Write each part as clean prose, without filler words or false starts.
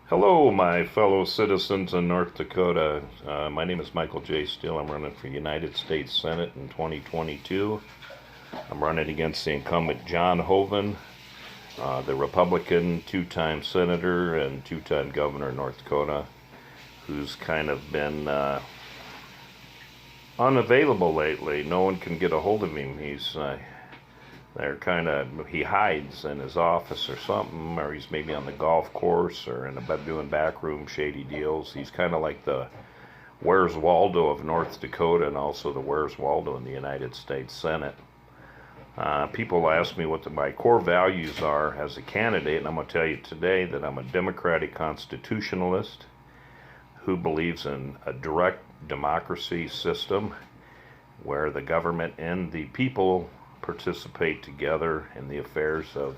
Hello, my fellow citizens in North Dakota. My name is Michael J. Steele. I'm running for United States Senate in 2022. I'm running against the incumbent John Hoeven, the Republican two-time senator and two-time governor of North Dakota, who's kind of been unavailable lately. No one can get a hold of him. He hides in his office or something, or he's maybe on the golf course or doing backroom shady deals. He's kind of like the Where's Waldo of North Dakota and also the Where's Waldo in the United States Senate. People ask me what my core values are as a candidate, and I'm going to tell you today that I'm a democratic constitutionalist who believes in a direct democracy system where the government and the people participate together in the affairs of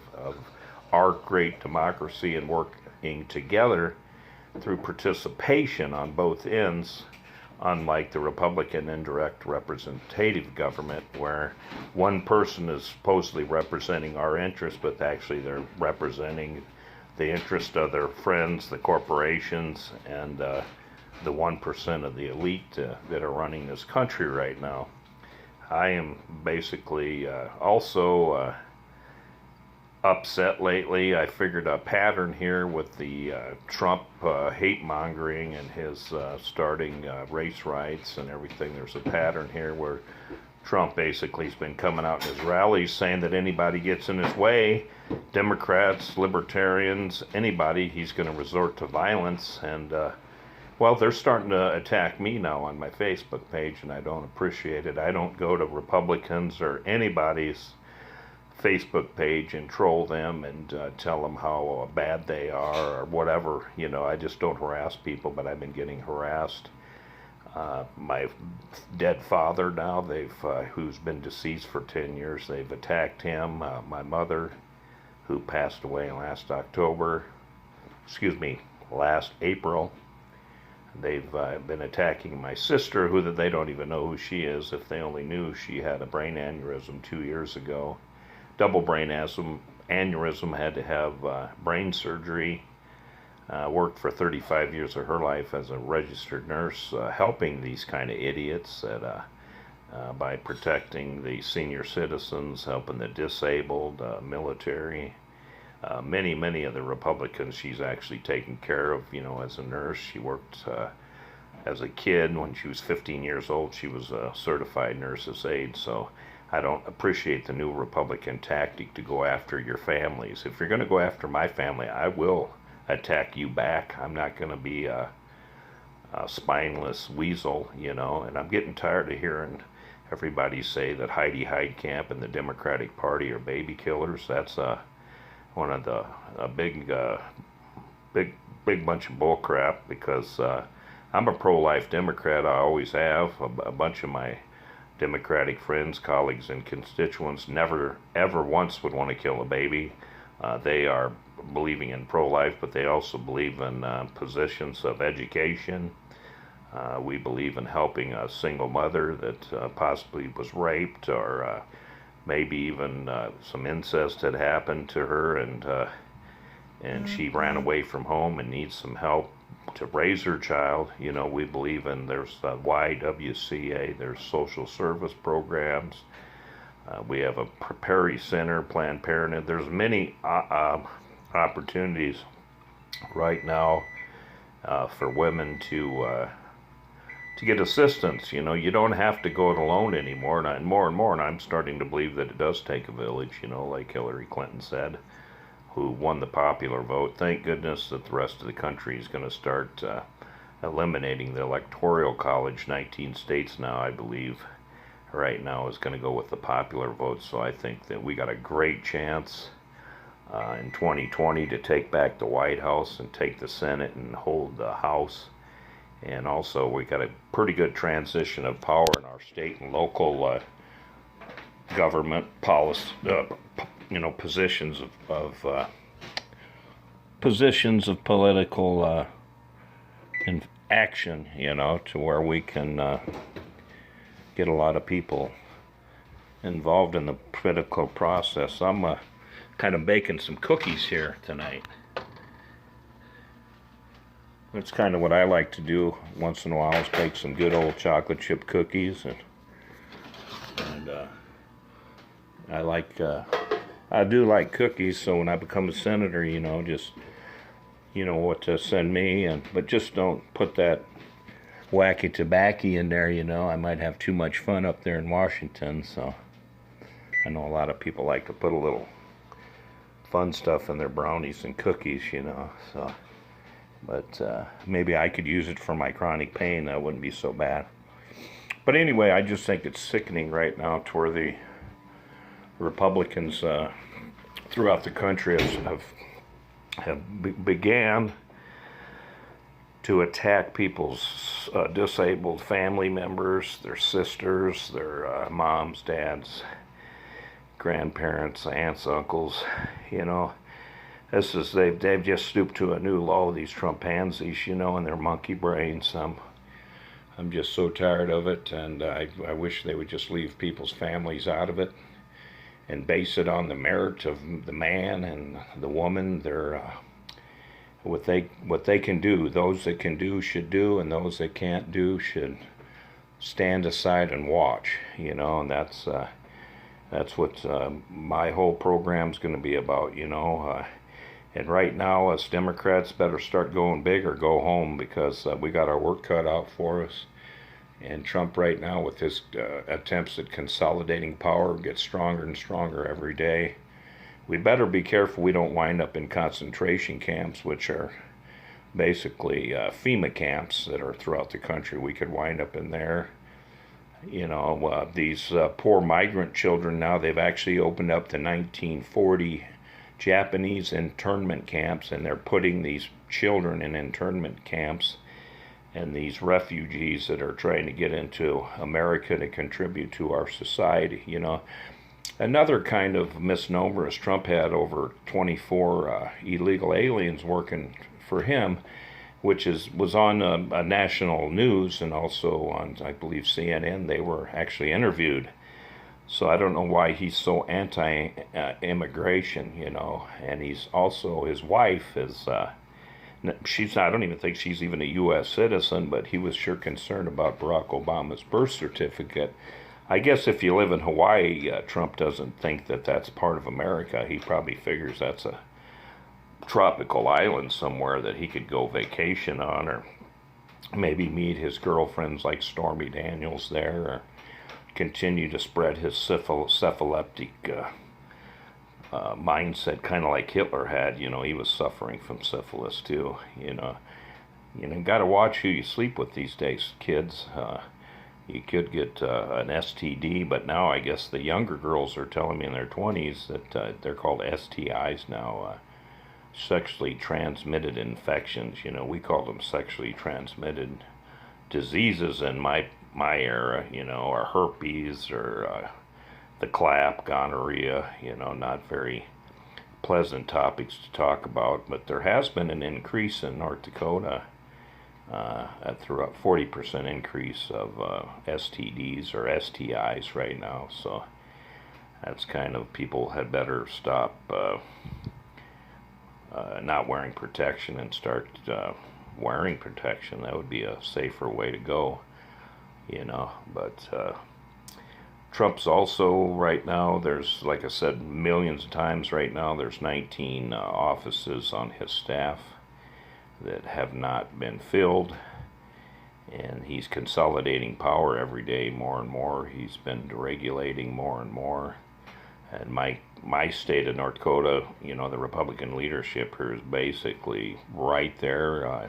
our great democracy and working together through participation on both ends, unlike the Republican indirect representative government where one person is supposedly representing our interests, but actually they're representing the interest of their friends, the corporations, and the 1% of the elite that are running this country right now. I am basically also upset lately. I figured a pattern here with the Trump hate mongering and his starting race riots and everything. There's a pattern here where Trump basically has been coming out in his rallies saying that anybody gets in his way, Democrats, libertarians, anybody, he's going to resort to violence. And well, they're starting to attack me now on my Facebook page, and I don't appreciate it. I don't go to Republicans or anybody's Facebook page and troll them and tell them how bad they are or whatever. You know, I just don't harass people, but I've been getting harassed. My dead father now, who's been deceased for 10 years, they've attacked him. My mother, who passed away last April. They've been attacking my sister, who they don't even know who she is. If they only knew, she had a brain aneurysm 2 years ago. Double brain aneurysm, had to have brain surgery. Worked for 35 years of her life as a registered nurse, helping these kind of idiots by protecting the senior citizens, helping the disabled, military. Many of the Republicans she's actually taken care of, you know, as a nurse. She worked as a kid. When she was 15 years old, she was a certified nurse's aide. So I don't appreciate the new Republican tactic to go after your families. If you're going to go after my family, I will attack you back. I'm not going to be a spineless weasel, you know, and I'm getting tired of hearing everybody say that Heidi Heitkamp and the Democratic Party are baby killers. That's one of the big bunch of bullcrap, because I'm a pro-life Democrat. I always have. A bunch of my Democratic friends, colleagues, and constituents never ever once would want to kill a baby. They are believing in pro-life, but they also believe in positions of education. We believe in helping a single mother that possibly was raped, or maybe even some incest had happened to her, and she ran away from home and needs some help to raise her child. You know, we believe in, there's YWCA, there's social service programs. We have a Perry Center, Planned Parenthood. There's many opportunities right now for women to get assistance. You know, you don't have to go it alone anymore, and more, and I'm starting to believe that it does take a village, you know, like Hillary Clinton said, who won the popular vote. Thank goodness that the rest of the country is going to start eliminating the Electoral College. 19 states now, I believe, right now is going to go with the popular vote. So I think that we got a great chance in 2020 to take back the White House and take the Senate and hold the House. And also, we got a pretty good transition of power in our state and local government policy, you know, positions of political in action, you know, to where we can get a lot of people involved in the political process. I'm kind of baking some cookies here tonight. That's kind of what I like to do once in a while, is bake some good old chocolate chip cookies, and I do like cookies. So when I become a senator, just what to send me, but just don't put that wacky tobacco in there. I might have too much fun up there in Washington. So I know a lot of people like to put a little fun stuff in their brownies and cookies, so. But maybe I could use it for my chronic pain. That wouldn't be so bad. But anyway, I just think it's sickening right now to where the Republicans throughout the country have began to attack people's disabled family members, their sisters, their moms, dads, grandparents, aunts, uncles. They've just stooped to a new low, these Trumpansies, and their monkey brains. I'm just so tired of it, and I wish they would just leave people's families out of it and base it on the merit of the man and the woman. What they can do. Those that can do should do, and those that can't do should stand aside and watch. And that's what my whole program's going to be about. And right now, us Democrats better start going big or go home, because we got our work cut out for us. And Trump right now, with his attempts at consolidating power, gets stronger and stronger every day. We better be careful we don't wind up in concentration camps, which are basically FEMA camps that are throughout the country. We could wind up in there. These poor migrant children now, they've actually opened up the 1940 Japanese internment camps, and they're putting these children in internment camps, and these refugees that are trying to get into America to contribute to our society. Another kind of misnomer is Trump had over 24 illegal aliens working for him, which was on a national news, and also on, I believe, CNN. They were actually interviewed. So I don't know why he's so anti-immigration, and he's also, his wife is, I don't even think she's even a U.S. citizen, but he was sure concerned about Barack Obama's birth certificate. I guess if you live in Hawaii, Trump doesn't think that that's part of America. He probably figures that's a tropical island somewhere that he could go vacation on, or maybe meet his girlfriends like Stormy Daniels there, or continue to spread his syphilitic mindset, kind of like Hitler had. He was suffering from syphilis too. Got to watch who you sleep with these days, kids. You could get an STD, but now I guess the younger girls are telling me in their 20s that they're called STIs now, sexually transmitted infections. We call them sexually transmitted diseases in my era, or herpes, or the clap, gonorrhea, not very pleasant topics to talk about. But there has been an increase in North Dakota, through a 40% increase of STDs or STIs right now. So that's kind of, people had better stop not wearing protection and start wearing protection. That would be a safer way to go. But Trump's also, right now, there's, like I said millions of times right now, there's 19 offices on his staff that have not been filled, and he's consolidating power every day more and more. He's been deregulating more and more. And my state of North Dakota, the Republican leadership here is basically right there,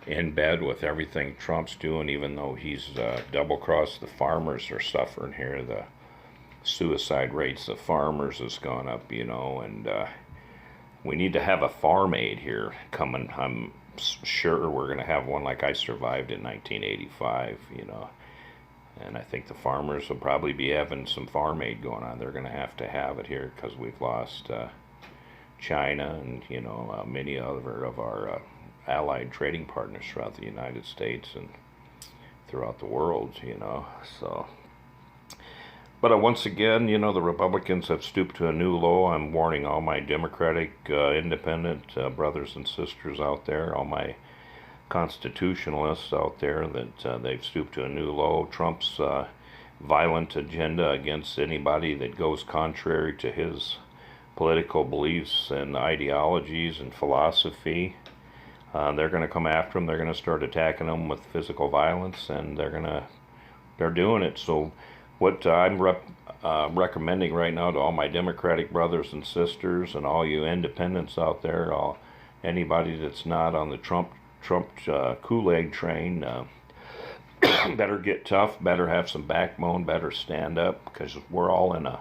in bed with everything Trump's doing, even though he's double-crossed the farmers are suffering here. The suicide rates of farmers has gone up, and we need to have a farm aid here coming. I'm sure we're going to have one like I survived in 1985, and I think the farmers will probably be having some farm aid going on. They're going to have it here because we've lost China and, many other of our allied trading partners throughout the United States and throughout the world, so. But once again, the Republicans have stooped to a new low. I'm warning all my Democratic, independent brothers and sisters out there, all my constitutionalists out there that they've stooped to a new low. Trump's violent agenda against anybody that goes contrary to his political beliefs and ideologies and philosophy. They're going to come after them. They're going to start attacking them with physical violence, and they're doing it. So what I'm recommending right now to all my Democratic brothers and sisters and all you independents out there, anybody that's not on the Trump Kool-Aid train, better get tough, better have some backbone, better stand up, because we're all in a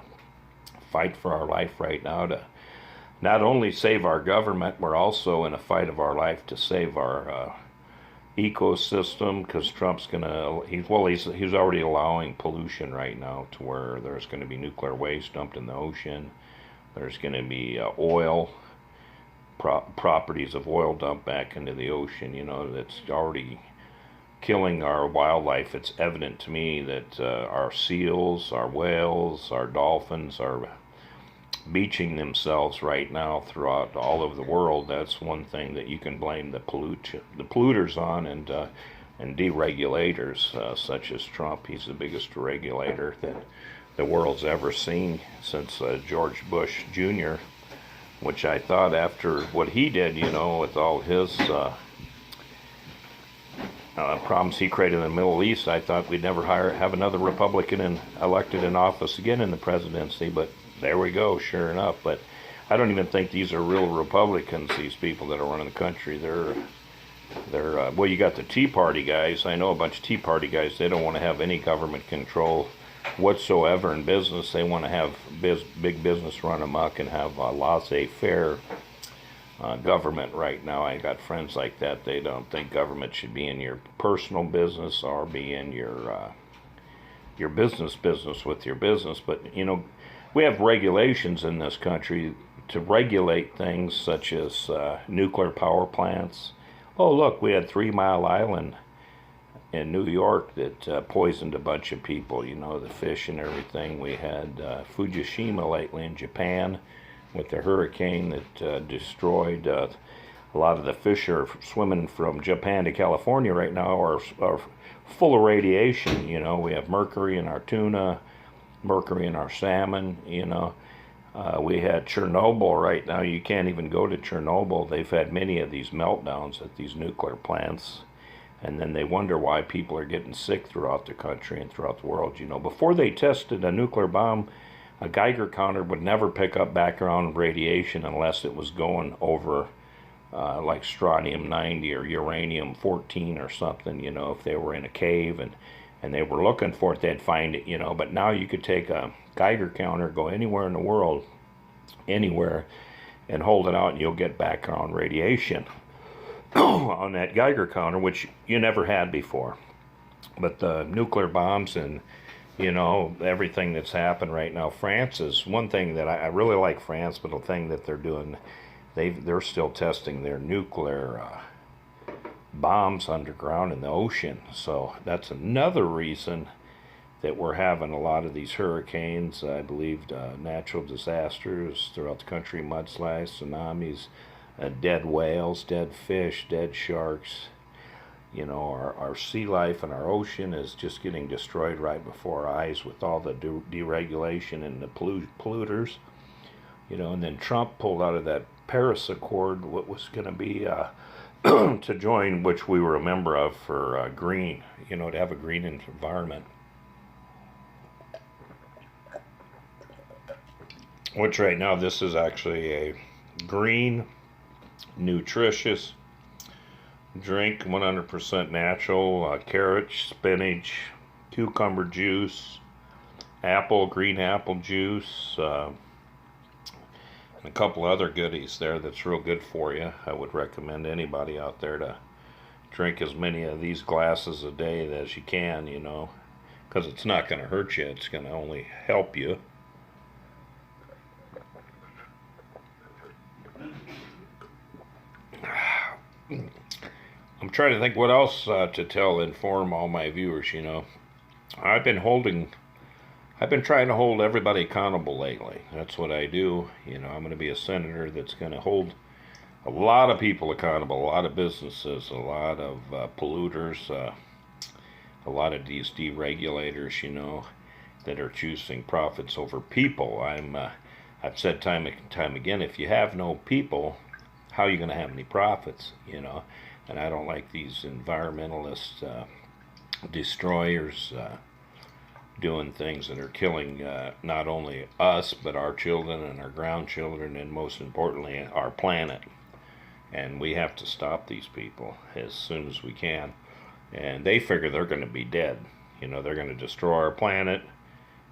fight for our life right now to not only save our government, we're also in a fight of our life to save our ecosystem, because Trump's he's already allowing pollution right now to where there's going to be nuclear waste dumped in the ocean. There's going to be oil properties of oil dumped back into the ocean. That's already killing our wildlife. It's evident to me that our seals, our whales, our dolphins are beaching themselves right now throughout all over the world. That's one thing that you can blame the polluters on, and deregulators such as Trump. He's the biggest regulator that the world's ever seen since George Bush Jr., which I thought after what he did, with all his problems he created in the Middle East, I thought we'd never have another Republican elected in office again in the presidency, but there we go, sure enough. But I don't even think these are real Republicans, these people that are running the country. They're well, you got the Tea Party guys. I know a bunch of Tea Party guys. They don't want to have any government control whatsoever in business. They want to have big business run amok and have a laissez-faire government right now. I got friends like that. They don't think government should be in your personal business or be in your business with your business. But we have regulations in this country to regulate things such as nuclear power plants. Oh, look, we had 3 Mile Island in New York that poisoned a bunch of people, the fish and everything. We had Fukushima lately in Japan with the hurricane that destroyed a lot of the fish are swimming from Japan to California right now are full of radiation. We have mercury in our tuna, mercury in our salmon. We had Chernobyl right now. You can't even go to Chernobyl. They've had many of these meltdowns at these nuclear plants, and then they wonder why people are getting sick throughout the country and throughout the world. Before they tested a nuclear bomb, a Geiger counter would never pick up background radiation unless it was going over like strontium-90 or uranium-14 or something. If they were in a cave and they were looking for it, they'd find it. But now you could take a Geiger counter, go anywhere in the world, anywhere, and hold it out, and you'll get background radiation on that Geiger counter, which you never had before. But the nuclear bombs and everything that's happened right now. France is one thing that I really like France, but the thing that they're doing, they're still testing their nuclear bombs underground in the ocean. So that's another reason that we're having a lot of these hurricanes, I believe, natural disasters throughout the country, mudslides, tsunamis, dead whales, dead fish, dead sharks. Our sea life and our ocean is just getting destroyed right before our eyes with all the deregulation and the polluters. And then Trump pulled out of that Paris Accord what was going to be to join, which we were a member of, for green, to have a green environment. Which right now this is actually a green, nutritious drink, 100% natural, carrot, spinach, cucumber juice, green apple juice, and a couple other goodies there that's real good for you. I would recommend anybody out there to drink as many of these glasses a day as you can, because it's not going to hurt you. It's going to only help you. I'm trying to think what else to inform all my viewers. I've been trying to hold everybody accountable lately. That's what I do. I'm going to be a senator that's going to hold a lot of people accountable, a lot of businesses, a lot of polluters, a lot of these deregulators, that are choosing profits over people. I've said time and time again, if you have no people, how are you going to have any profits? And I don't like these environmentalist destroyers doing things that are killing not only us, but our children and our grandchildren, and most importantly, our planet. And we have to stop these people as soon as we can. And they figure they're going to be dead. They're going to destroy our planet.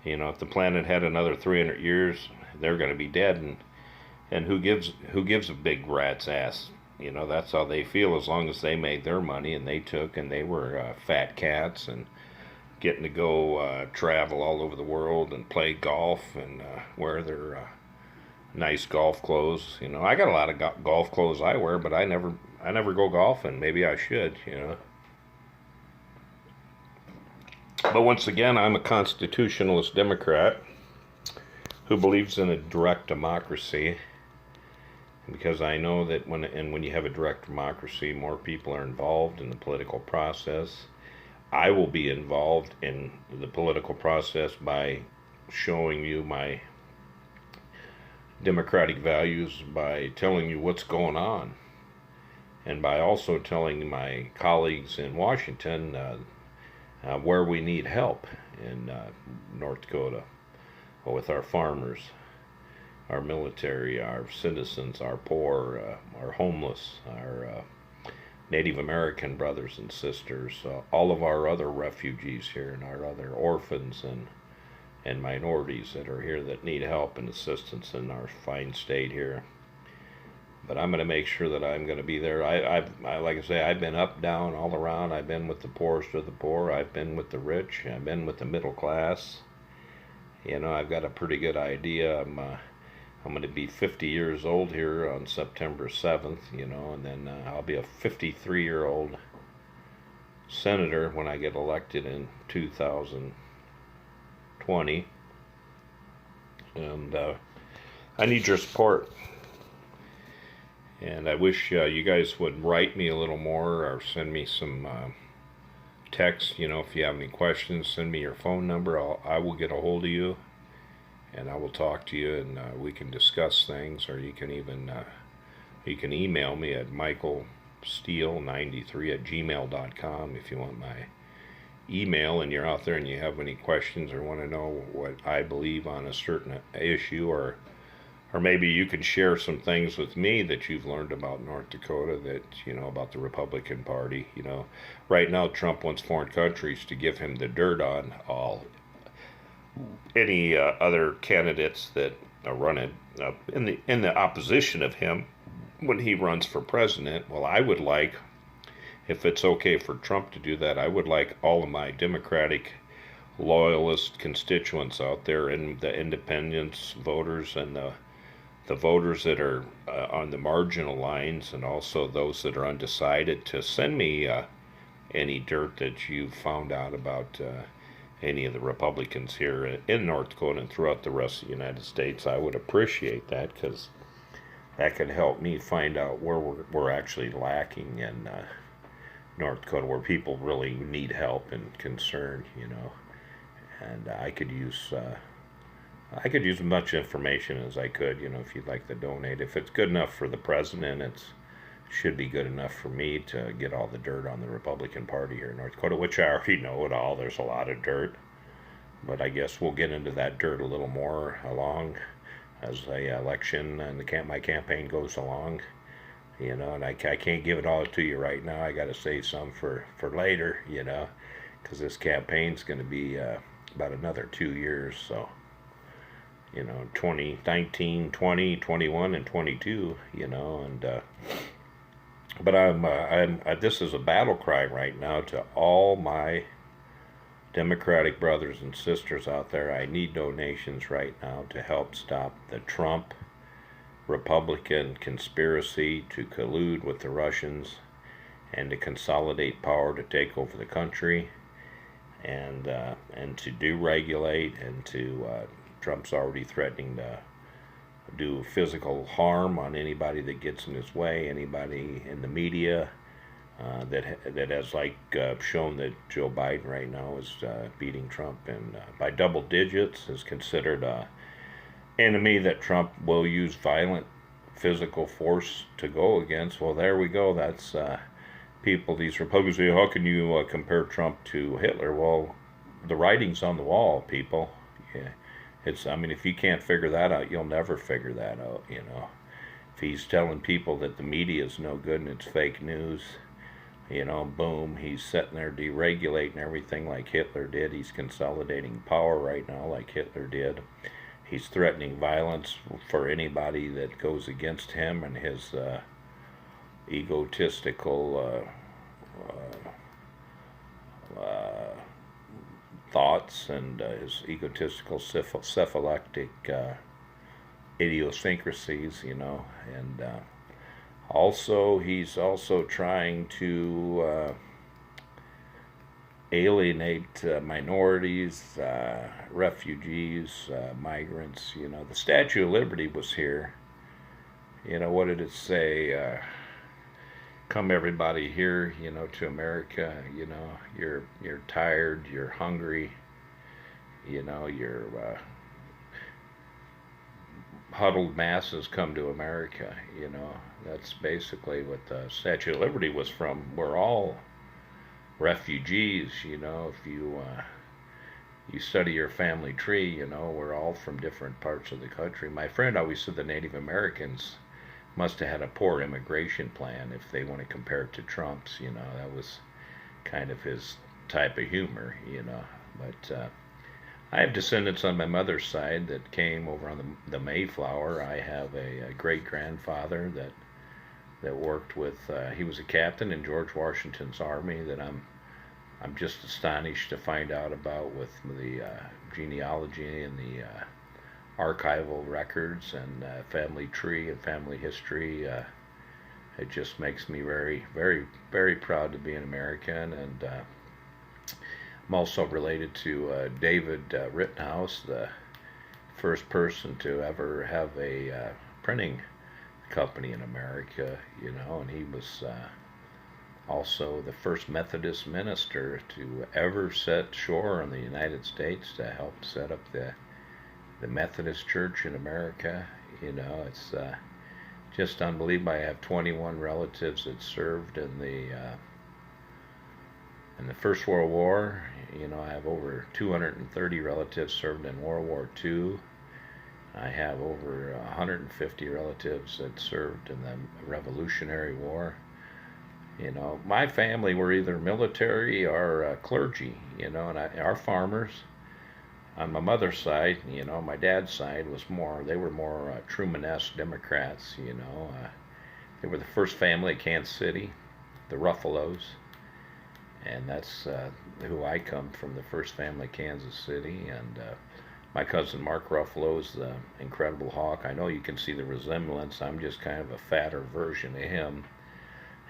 If the planet had another 300 years, they're going to be dead. And who gives a big rat's ass? That's how they feel, as long as they made their money and they were fat cats and getting to go travel all over the world and play golf and wear their nice golf clothes. I got a lot of golf clothes I wear, but I never go golfing. Maybe I should. But once again, I'm a constitutionalist Democrat who believes in a direct democracy, because I know that when you have a direct democracy, more people are involved in the political process. I will be involved in the political process by showing you my democratic values, by telling you what's going on, and by also telling my colleagues in Washington where we need help in North Dakota, with our farmers, our military, our citizens, our poor, our homeless, our Native American brothers and sisters, all of our other refugees here, and our other orphans and minorities that are here that need help and assistance in our fine state here. But I'm going to make sure that I'm going to be there. I like I say, I've been up, down, all around. I've been with the poorest of the poor. I've been with the rich. I've been with the middle class. I've got a pretty good idea. I'm going to be 50 years old here on September 7th, and then I'll be a 53-year-old senator when I get elected in 2020. And I need your support. And I wish you guys would write me a little more or send me some text. If you have any questions, send me your phone number. I will get a hold of you, and I will talk to you, and we can discuss things. Or you can even you can email me at michaelsteele93@gmail.com if you want my email, and you're out there and you have any questions or want to know what I believe on a certain issue, or maybe you can share some things with me that you've learned about North Dakota, that about the Republican Party. Right now Trump wants foreign countries to give him the dirt on any other candidates that are running in the opposition of him when he runs for president. Well, I would like, if it's okay for Trump to do that, I would like all of my Democratic loyalist constituents out there, and the independents voters, and the voters that are on the marginal lines, and also those that are undecided, to send me any dirt that you've found out about any of the Republicans here in North Dakota and throughout the rest of the United States. I would appreciate that, because that could help me find out where we're actually lacking in North Dakota, where people really need help and concern, and I could use as much information as I could, if you'd like to donate. If it's good enough for the president, it should be good enough for me to get all the dirt on the Republican Party here in North Dakota, which I already know it all. There's a lot of dirt, but I guess we'll get into that dirt a little more along as the election and my campaign goes along, and I can't give it all to you right now. I got to save some for later, because this campaign's going to be about another 2 years, so 2019, 20, 21, and 22, and but this is a battle cry right now to all my Democratic brothers and sisters out there. I need donations right now to help stop the Trump Republican conspiracy to collude with the Russians and to consolidate power to take over the country, and to deregulate, and to Trump's already threatening to do physical harm on anybody that gets in his way, anybody in the media that has shown that Joe Biden right now is beating Trump and by double digits, is considered a enemy that Trump will use violent physical force to go against. Well, there we go. That's people. These Republicans say, "How can you compare Trump to Hitler?" Well, the writing's on the wall, people. Yeah. I mean, if you can't figure that out, you'll never figure that out, you know. If he's telling people that the media is no good and it's fake news, you know, boom, he's sitting there deregulating everything like Hitler did. He's consolidating power right now like Hitler did. He's threatening violence for anybody that goes against him and his egotistical thoughts and his egotistical cephalic idiosyncrasies, you know. And he's also trying to alienate minorities, refugees, migrants. You know, the Statue of Liberty was here. You know, what did it say? Come everybody here, you know, to America. You know, you're tired, you're hungry, you know, you're huddled masses come to America. You know, that's basically what the Statue of Liberty was from. We're all refugees, you know. If you study your family tree, you know, we're all from different parts of the country. My friend always said the Native Americans must have had a poor immigration plan if they want to compare it to Trump's, you know. That was kind of his type of humor, you know. But I have descendants on my mother's side that came over on the Mayflower. I have a great-grandfather that worked with, he was a captain in George Washington's army that I'm just astonished to find out about with the genealogy and the archival records and family tree and family history. It just makes me very, very, very proud to be an American. And I'm also related to David Rittenhouse, the first person to ever have a printing company in America, you know, and he was also the first Methodist minister to ever set shore in the United States to help set up the Methodist Church in America. You know, it's just unbelievable. I have 21 relatives that served in the First World War. You know, I have over 230 relatives served in World War II. I have over 150 relatives that served in the Revolutionary War. You know, my family were either military or clergy, you know, and our farmers. On my mother's side, you know, my dad's side they were more Trumanesque Democrats, you know. They were the first family at Kansas City, the Ruffalos. And that's who I come from, the first family, Kansas City. And my cousin Mark Ruffalo is the Incredible Hawk. I know you can see the resemblance. I'm just kind of a fatter version of him.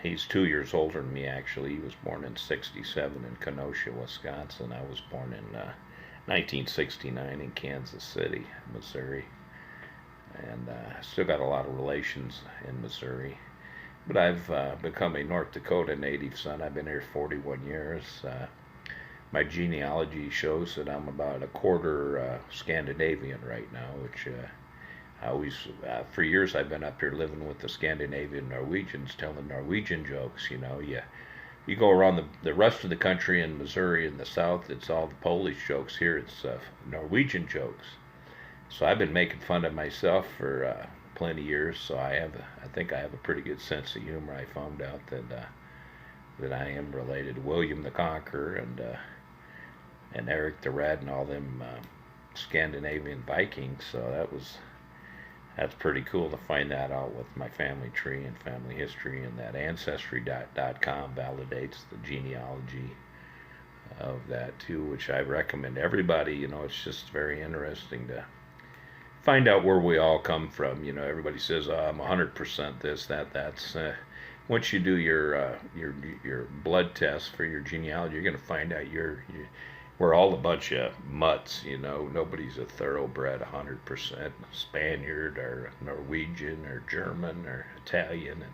He's 2 years older than me, actually. He was born in '67 in Kenosha, Wisconsin. I was born in 1969 in Kansas City, Missouri. And still got a lot of relations in Missouri. But I've become a North Dakota native son. I've been here 41 years. My genealogy shows that I'm about a quarter Scandinavian right now, which I always, for years I've been up here living with the Scandinavian Norwegians, telling Norwegian jokes, you know. You go around the rest of the country in Missouri in the south, it's all the Polish jokes. Here it's Norwegian jokes. So I've been making fun of myself for plenty of years. So I think I have a pretty good sense of humor. I found out that I am related to William the Conqueror and Eric the Red and all them Scandinavian Vikings. So that's pretty cool to find that out with my family tree and family history, and that Ancestry.com validates the genealogy of that too, which I recommend everybody. You know, it's just very interesting to find out where we all come from. You know, everybody says, oh, I'm 100% this, that's once you do your blood test for your genealogy, you're going to find out we're all a bunch of mutts, you know. Nobody's a thoroughbred 100% Spaniard or Norwegian or German or Italian, and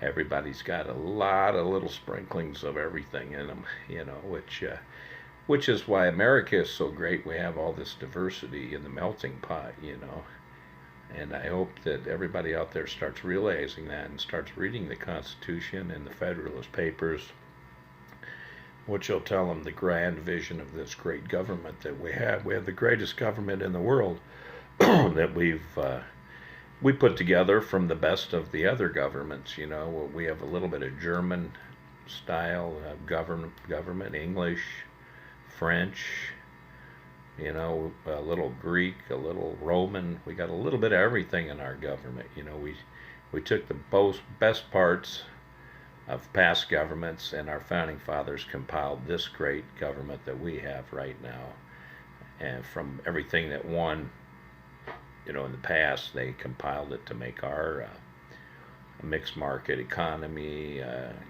everybody's got a lot of little sprinklings of everything in them, you know, which is why America is so great. We have all this diversity in the melting pot, you know. And I hope that everybody out there starts realizing that and starts reading the Constitution and the Federalist Papers, which will tell them the grand vision of this great government that we have. We have the greatest government in the world that we put together from the best of the other governments. You know, we have a little bit of German style government, English, French, you know, a little Greek, a little Roman. We got a little bit of everything in our government. You know, we took the best parts of past governments, and our founding fathers compiled this great government that we have right now. And from everything that won, you know, in the past, they compiled it to make our mixed market economy.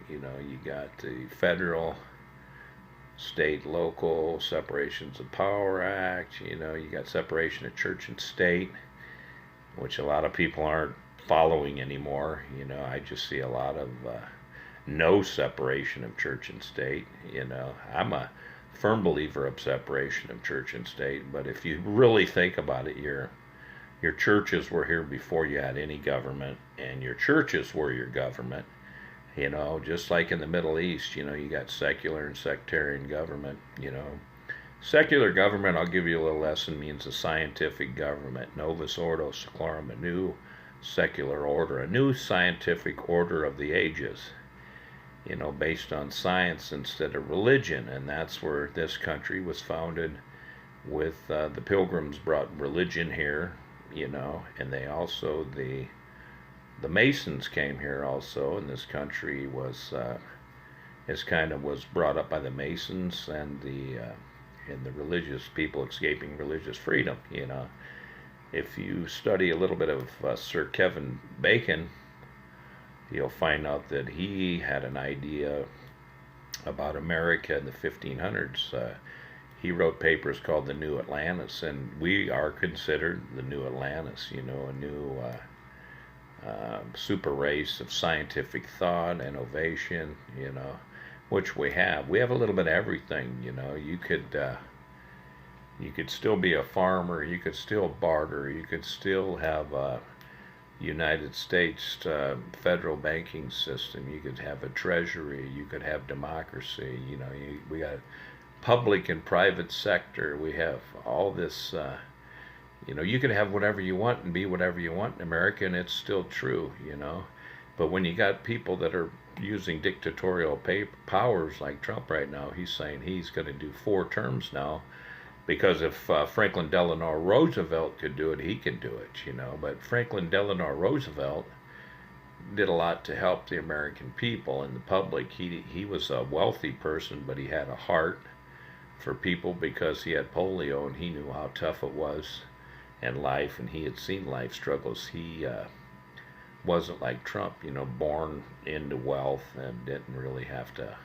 You know, you got the federal, state, local, separations of power act. You know, you got separation of church and state, which a lot of people aren't following anymore. You know, I just see a lot of no separation of church and state. You know, I'm a firm believer of separation of church and state, but if you really think about it, your churches were here before you had any government, and your churches were your government. You know, just like in the Middle East, you know, you got secular and sectarian government. You know, secular government, I'll give you a little lesson, means a scientific government. Novus Ordo Seclorum, a new secular order, a new scientific order of the ages, you know, based on science instead of religion. And that's where this country was founded with the Pilgrims brought religion here, you know, and they also, the Masons came here also, and this country was was brought up by the Masons and the religious people escaping religious freedom. You know, if you study a little bit of Sir Kevin Bacon, you'll find out that he had an idea about America in the 1500s. He wrote papers called the New Atlantis, and we are considered the New Atlantis. You know, a new super race of scientific thought, innovation, you know, which we have. We have a little bit of everything, you know. You could still be a farmer, you could still barter, you could still have a United States federal banking system, you could have a treasury, you could have democracy, you know. We got public and private sector, we have all this. You know, you can have whatever you want and be whatever you want in America, and it's still true, you know. But when you got people that are using dictatorial powers like Trump right now, he's saying he's going to do 4 terms now, because if Franklin Delano Roosevelt could do it, he can do it, you know. But Franklin Delano Roosevelt did a lot to help the American people and the public. He was a wealthy person, but he had a heart for people because he had polio, and he knew how tough it was and life, and he had seen life struggles. He wasn't like Trump, you know, born into wealth and didn't really have to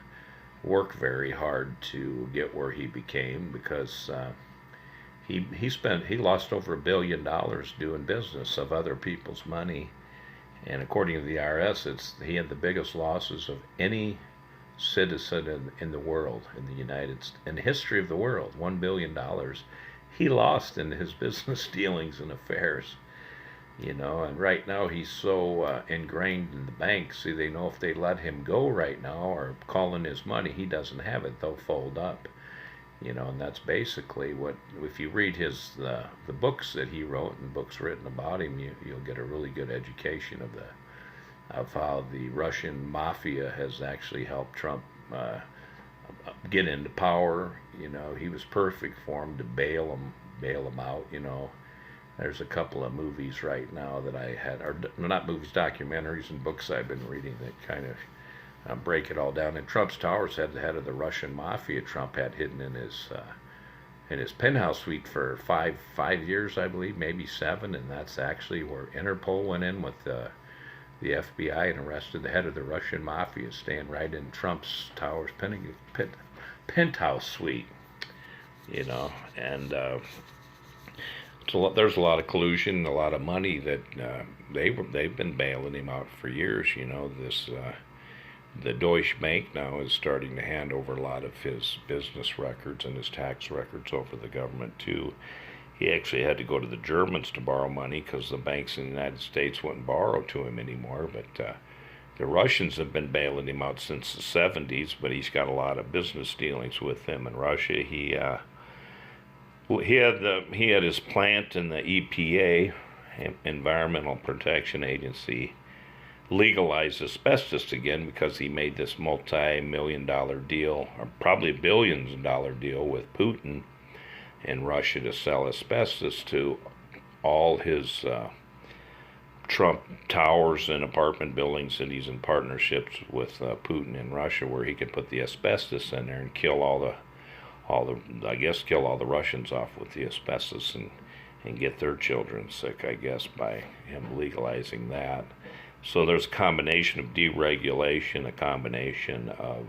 work very hard to get where he became, because he lost over $1 billion doing business of other people's money, and according to the IRS, he had the biggest losses of any citizen in the world, in the history of the world. $1 billion he lost in his business dealings and affairs, you know. And right now he's so ingrained in the banks. See, they know if they let him go right now or call in his money, he doesn't have it, they'll fold up, you know. And that's basically what, if you read his the books that he wrote and books written about him, you'll get a really good education of how the Russian mafia has actually helped Trump get into power. You know, he was perfect for him to bail him out, you know. There's a couple of movies right now that I had, or not movies, documentaries and books I've been reading that kind of break it all down. And Trump's Towers had the head of the Russian mafia Trump had hidden in his penthouse suite for five years, I believe, maybe 7, and that's actually where Interpol went in with the FBI and arrested the head of the Russian mafia, staying right in Trump's Towers penthouse suite. and there's a lot of collusion, a lot of money that they've been bailing him out for years. This the Deutsche Bank now is starting to hand over a lot of his business records and his tax records over to the government too. He actually had to go to the Germans to borrow money because the banks in the United States wouldn't borrow to him anymore. But the Russians have been bailing him out since the 70s, but he's got a lot of business dealings with them in Russia. He had his plant in the EPA, Environmental Protection Agency, legalize asbestos again because he made this multi-million-dollar deal, or probably billions-dollar deal with Putin in Russia to sell asbestos to all his Trump towers and apartment buildings that he's in partnerships with Putin in Russia, where he could put the asbestos in there and kill all the kill all the Russians off with the asbestos and get their children sick, I guess, by him legalizing that. So there's a combination of deregulation, a combination of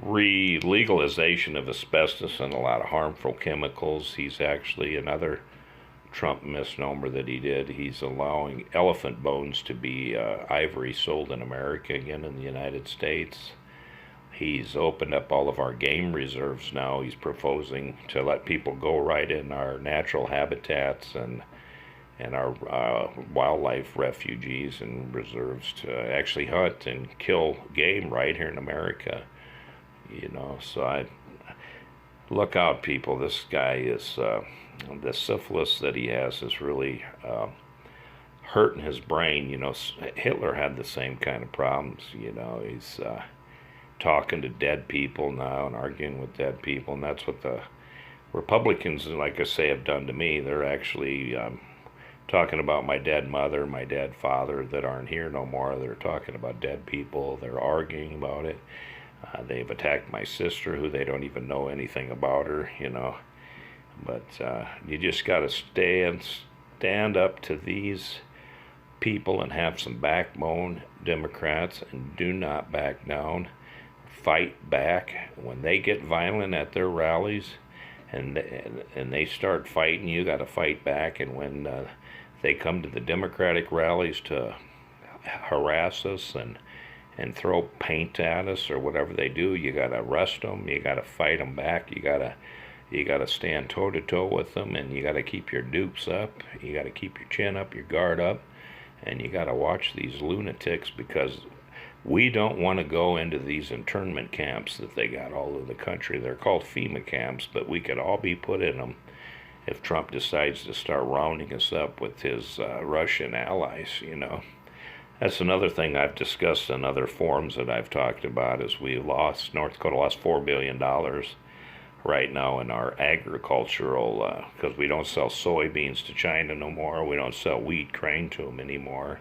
legalization of asbestos and a lot of harmful chemicals. He's actually another Trump misnomer that he did. He's allowing elephant bones to be ivory sold in America again in the United States. He's opened up all of our game reserves now. He's proposing to let people go right in our natural habitats and our wildlife refuges and reserves to actually hunt and kill game right here in America. So I look out, people. This guy is the syphilis that he has is really hurting his brain. Hitler had the same kind of problems. He's talking to dead people now and arguing with dead people, and that's what the Republicans, like I say, have done to me. They're actually talking about my dead mother, my dead father that aren't here no more. They're talking about dead people. They're arguing about it. They've attacked my sister, who they don't even know anything about her, But you just got to stand up to these people and have some backbone, Democrats, and do not back down. Fight back. When they get violent at their rallies and they start fighting, you got to fight back. And when they come to the Democratic rallies to harass us and throw paint at us or whatever they do, you got to arrest them. You got to fight them back. You got to stand toe to toe with them, and you got to keep your dukes up. You got to keep your chin up, your guard up, and you got to watch these lunatics, because we don't want to go into these internment camps that they got all over the country. They're called FEMA camps, but we could all be put in them if Trump decides to start rounding us up with his Russian allies. That's another thing I've discussed in other forums that I've talked about, is North Dakota lost $4 billion right now in our agricultural, because we don't sell soybeans to China no more. We don't sell wheat grain to them anymore.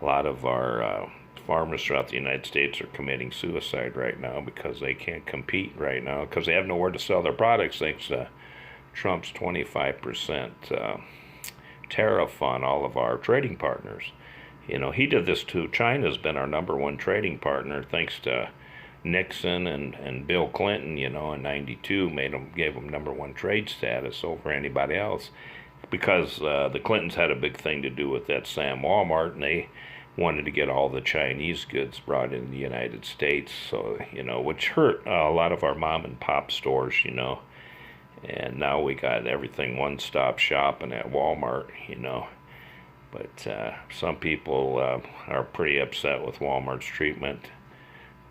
A lot of our farmers throughout the United States are committing suicide right now because they can't compete right now because they have nowhere to sell their products thanks to Trump's 25% tariff on all of our trading partners. He did this too. China's been our number one trading partner thanks to Nixon and Bill Clinton, in 92, gave them number one trade status over anybody else, because the Clintons had a big thing to do with that Sam Walmart, and they wanted to get all the Chinese goods brought in the United States, so, which hurt a lot of our mom and pop stores, and now we got everything one-stop shopping at Walmart, but some people are pretty upset with Walmart's treatment,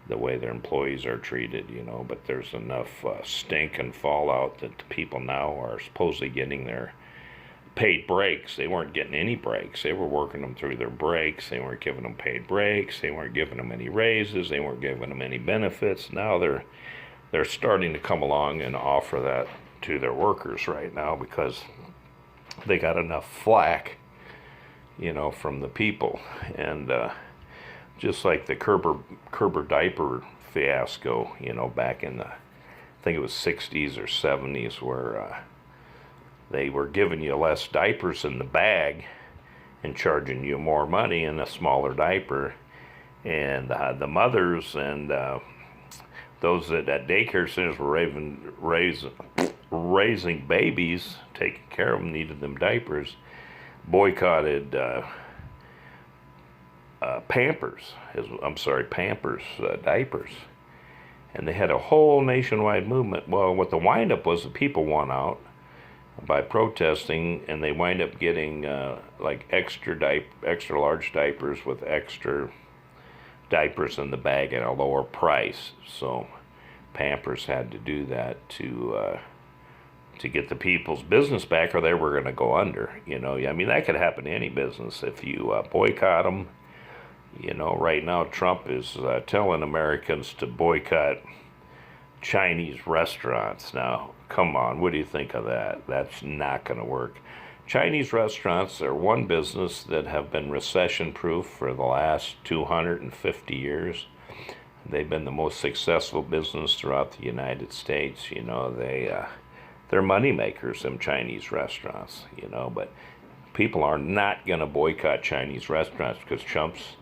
the way their employees are treated, but there's enough stink and fallout that the people now are supposedly getting their paid breaks. They weren't getting any breaks. They were working them through their breaks. They weren't giving them paid breaks. They weren't giving them any raises. They weren't giving them any benefits. Now they're starting to come along and offer that to their workers right now because they got enough flack, from the people. And just like the Gerber diaper fiasco, back in the, I think it was 60s or 70s, where they were giving you less diapers in the bag and charging you more money in a smaller diaper. And the mothers and those at daycare centers were raising babies, taking care of them, needed them diapers, boycotted Pampers diapers. And they had a whole nationwide movement. Well, what the windup was, the people won out by protesting, and they wind up getting like extra large diapers with extra diapers in the bag at a lower price. So Pampers had to do that to get the people's business back, or they were going to go under. I mean, that could happen to any business if you boycott them. Right now Trump is telling Americans to boycott Chinese restaurants. Now, come on, what do you think of that? That's not going to work. Chinese restaurants are one business that have been recession-proof for the last 250 years. They've been the most successful business throughout the United States. They're money makers, them Chinese restaurants. But people are not going to boycott Chinese restaurants because Trump's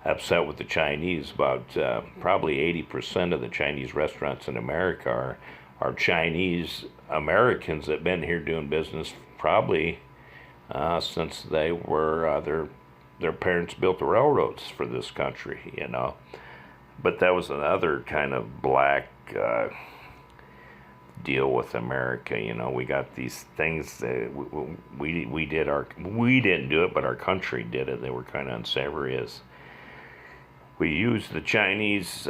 upset with the Chinese. About probably 80% of the Chinese restaurants in America are Chinese Americans that have been here doing business probably since they were their parents built the railroads for this country. But that was another kind of black deal with America. We got these things that we didn't do it, but our country did it. They were kind of unsavory. As we used the Chinese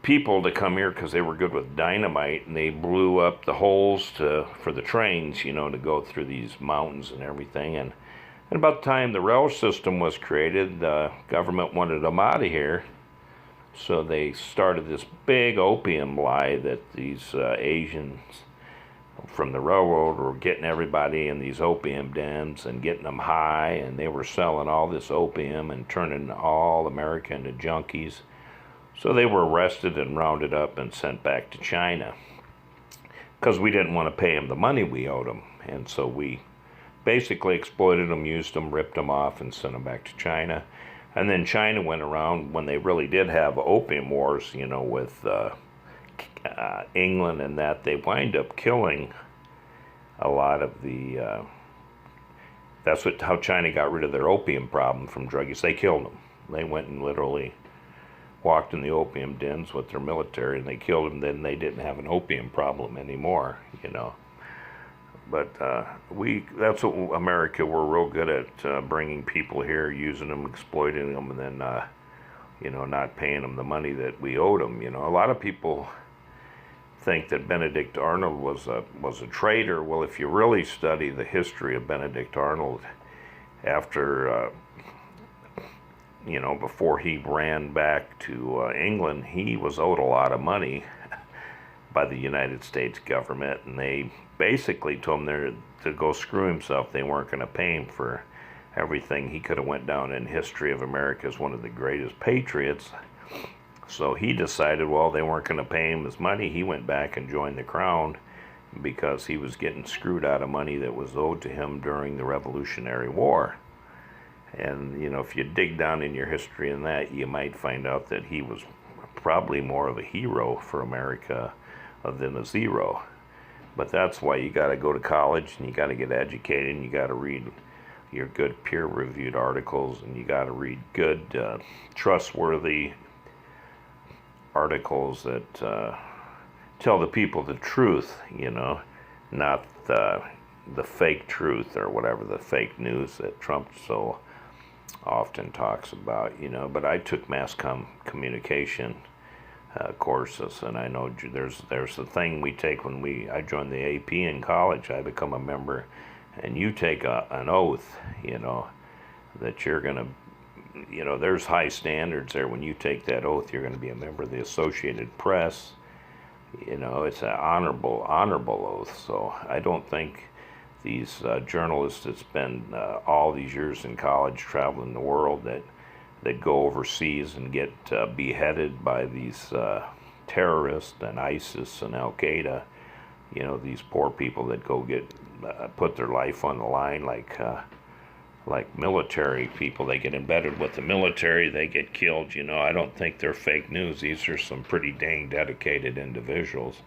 people to come here because they were good with dynamite, and they blew up the holes for the trains, to go through these mountains and everything. And about the time the rail system was created, the government wanted them out of here. So they started this big opium lie that these Asians from the railroad were getting everybody in these opium dens and getting them high, and they were selling all this opium and turning all America into junkies. So they were arrested and rounded up and sent back to China because we didn't want to pay them the money we owed them. And so we basically exploited them, used them, ripped them off, and sent them back to China. And then China went around when they really did have opium wars, with England and that. They wind up killing a lot of the. That's how China got rid of their opium problem from drug use. They killed them. They went and literally walked in the opium dens with their military, and they killed them. Then they didn't have an opium problem anymore, But that's what America, we're real good at, bringing people here, using them, exploiting them, and then, not paying them the money that we owed them. A lot of people think that Benedict Arnold was a traitor. Well, if you really study the history of Benedict Arnold, after, before he ran back to England, he was owed a lot of money by the United States government, and they basically told him to go screw himself. They weren't going to pay him for everything. He could have went down in history of America as one of the greatest patriots. So he decided, well, they weren't going to pay him his money. He went back and joined the Crown because he was getting screwed out of money that was owed to him during the Revolutionary War. And, if you dig down in your history in that, you might find out that he was probably more of a hero for America than a zero. But that's why you got to go to college, and you got to get educated, and you got to read your good peer-reviewed articles, and you got to read good, trustworthy articles that tell the people the truth, not the fake truth or whatever, the fake news that Trump so often talks about, But I took mass communication courses, and I know there's the thing we take when I joined the AP in college. I become a member, and you take an oath, that you're going to, there's high standards there. When you take that oath, you're going to be a member of the Associated Press. It's an honorable oath. So I don't think these journalists that spend all these years in college traveling the world that go overseas and get beheaded by these terrorists and ISIS and Al-Qaeda, these poor people that go put their life on the line, like like military people. They get embedded with the military, they get killed. I don't think they're fake news. These are some pretty dang dedicated individuals.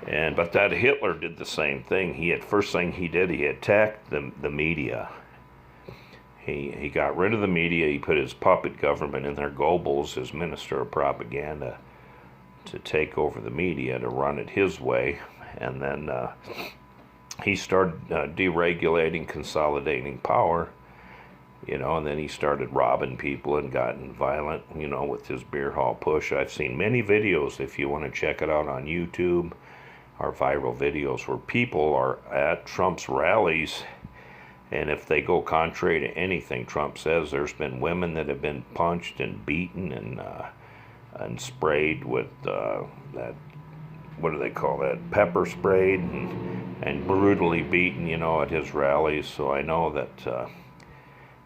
But that Hitler did the same thing. First thing he did, he attacked the media. He got rid of the media. He put his puppet government in there, Goebbels, his minister of propaganda, to take over the media, to run it his way. And then he started deregulating, consolidating power, and then he started robbing people and gotten violent, with his beer hall push. I've seen many videos, if you want to check it out on YouTube, our viral videos where people are at Trump's rallies, and if they go contrary to anything Trump says, there's been women that have been punched and beaten and sprayed with that, what do they call that, pepper sprayed, and brutally beaten, at his rallies. So I know that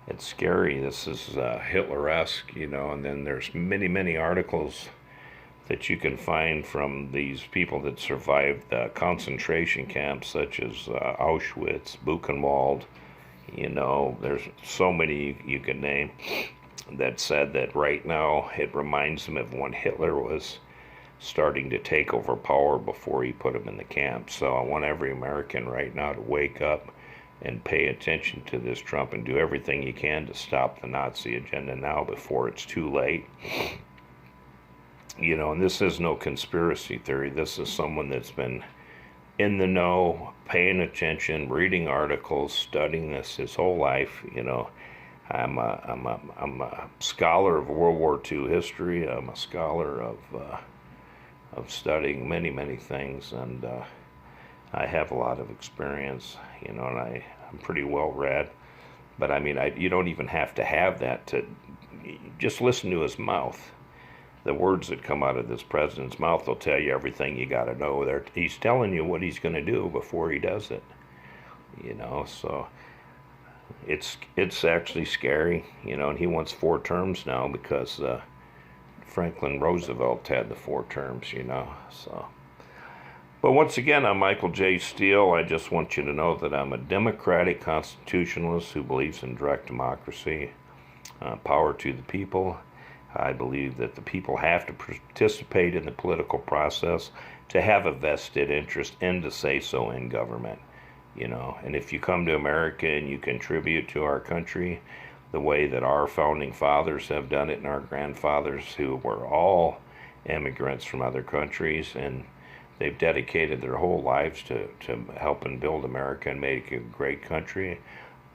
it's scary. This is Hitler-esque, and then there's many, many articles that you can find from these people that survived concentration camps such as Auschwitz, Buchenwald. There's so many you can name that said that right now it reminds them of when Hitler was starting to take over power before he put him in the camp. So I want every American right now to wake up and pay attention to this Trump and do everything you can to stop the Nazi agenda now before it's too late. And this is no conspiracy theory. This is someone that's been in the know, paying attention, reading articles, studying this his whole life. I'm a scholar of World War II history. I'm a scholar of studying many, many things, and I have a lot of experience, and I'm pretty well read. But you don't even have to have that to just listen to his mouth. The words that come out of this president's mouth will tell you everything you got to know. He's telling you what he's going to do before he does it. So it's actually scary. And he wants 4 terms now because Franklin Roosevelt had the 4 terms. So. But once again, I'm Michael J. Steele. I just want you to know that I'm a democratic constitutionalist who believes in direct democracy, power to the people. I believe that the people have to participate in the political process, to have a vested interest, and to say so in government. And if you come to America and you contribute to our country the way that our founding fathers have done it, and our grandfathers, who were all immigrants from other countries, and they've dedicated their whole lives to helping build America and make it a great country,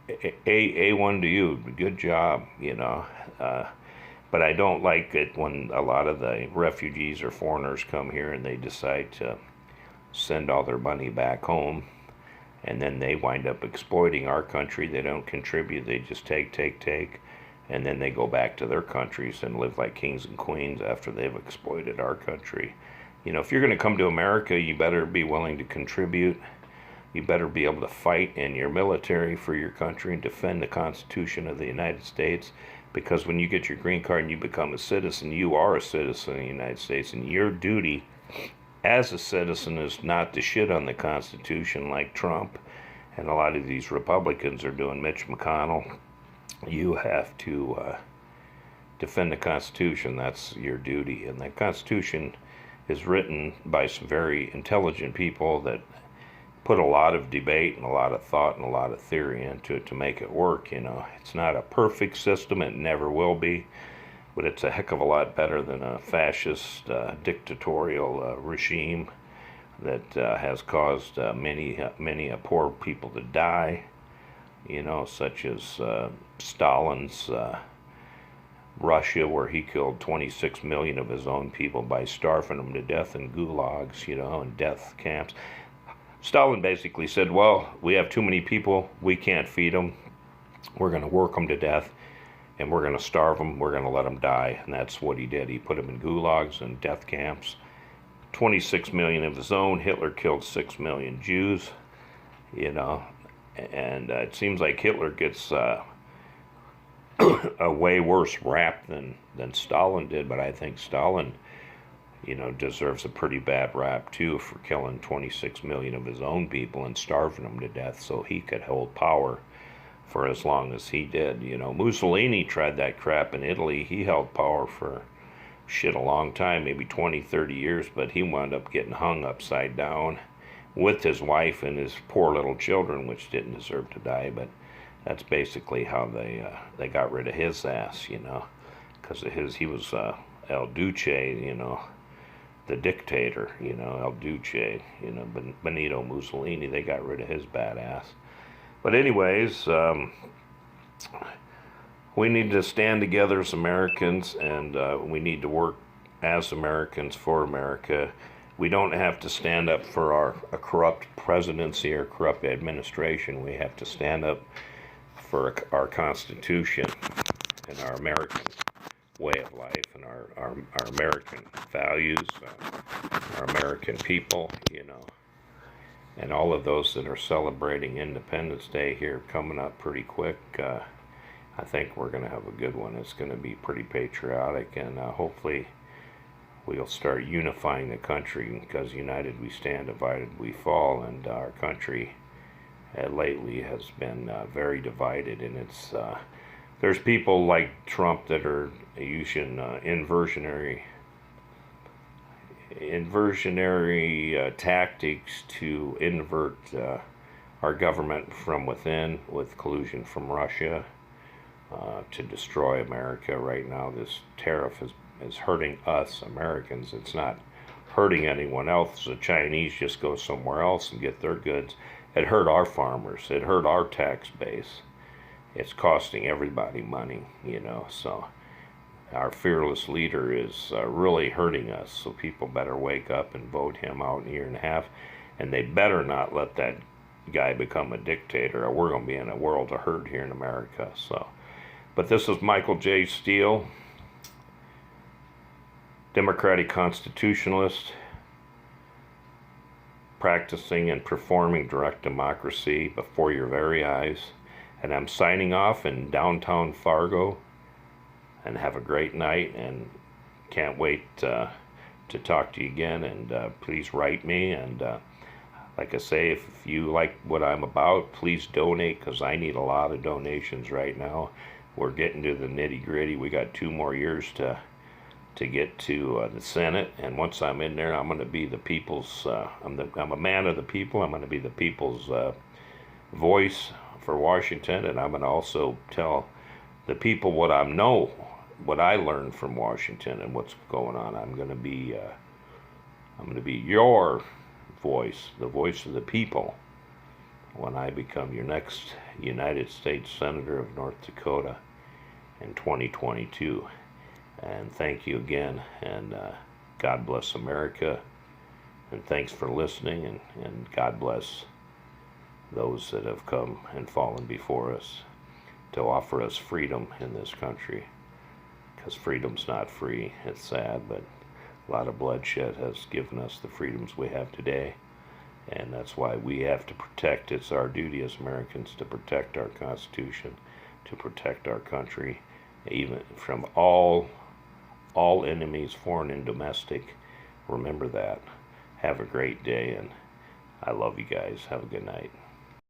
A1 to you. Good job, But I don't like it when a lot of the refugees or foreigners come here and they decide to send all their money back home, and then they wind up exploiting our country. They don't contribute. They just take, and then they go back to their countries and live like kings and queens after they've exploited our country. If you're going to come to America, you better be willing to contribute. You better be able to fight in your military for your country and defend the Constitution of the United States. Because when you get your green card and you become a citizen, you are a citizen of the United States, and your duty as a citizen is not to shit on the Constitution like Trump and a lot of these Republicans are doing, Mitch McConnell. You have to defend the Constitution. That's your duty. And the Constitution is written by some very intelligent people that put a lot of debate and a lot of thought and a lot of theory into it to make it work. It's not a perfect system. It never will be. But it's a heck of a lot better than a fascist, dictatorial regime that has caused many poor people to die, such as Stalin's Russia, where he killed 26 million of his own people by starving them to death in gulags, and death camps. Stalin basically said, well, we have too many people, we can't feed them, we're going to work them to death, and we're going to starve them, we're going to let them die. And that's what he did. He put them in gulags and death camps. 26 million of his own. Hitler killed 6 million Jews, and it seems like Hitler gets a way worse rap than Stalin did, but I think Stalin deserves a pretty bad rap too for killing 26 million of his own people and starving them to death so he could hold power. for as long as he did. You know, Mussolini tried that crap in Italy. He held power for a long time, maybe 20, 30 years, but he wound up getting hung upside down with his wife and his poor little children, which didn't deserve to die. But that's basically how they got rid of his ass, you know, because he was El Duce, you know, the dictator, you know, El Duce, you know, Benito Mussolini. They got rid of his badass. But anyways, we need to stand together as Americans, and we need to work as Americans for America. We don't have to stand up for a corrupt presidency or corrupt administration. We have to stand up for our Constitution and our American way of life and our American values, our American people, you know. And all of those that are celebrating Independence Day here coming up pretty quick, I think we're going to have a good one. It's going to be pretty patriotic, and hopefully we'll start unifying the country, because united we stand, divided we fall, and our country lately has been very divided, and there's people like Trump that are using inversionary tactics to invert our government from within, with collusion from Russia to destroy America. Right now, this tariff is hurting us Americans. It's not hurting anyone else. The Chinese just go somewhere else and get their goods. It hurt our farmers. It hurt our tax base. It's costing everybody money, you know. So our fearless leader is really hurting us. So people better wake up and vote him out in a year and a half. And they better not let that guy become a dictator, or we're going to be in a world of hurt here in America. So, but this is Michael J. Steele, Democratic Constitutionalist, practicing and performing direct democracy before your very eyes. And I'm signing off in downtown Fargo. And have a great night, and can't wait to talk to you again. And please write me. And like I say, if you like what I'm about, please donate, because I need a lot of donations right now. We're getting to the nitty gritty. We got 2 more years to get to the Senate, and once I'm in there, I'm going to be the people's. I'm a man of the people. I'm going to be the people's voice for Washington, and I'm going to also tell the people what I learned from Washington and what's going on. I'm going to be your voice, the voice of the people, when I become your next United States Senator of North Dakota in 2022. And thank you again, and God bless America, and thanks for listening, and God bless those that have come and fallen before us to offer us freedom in this country. Because freedom's not free. It's sad, but a lot of bloodshed has given us the freedoms we have today, and that's why we have to protect. It's our duty as Americans to protect our Constitution, to protect our country, even from all enemies, foreign and domestic. Remember that. Have a great day, and I love you guys. Have a good night.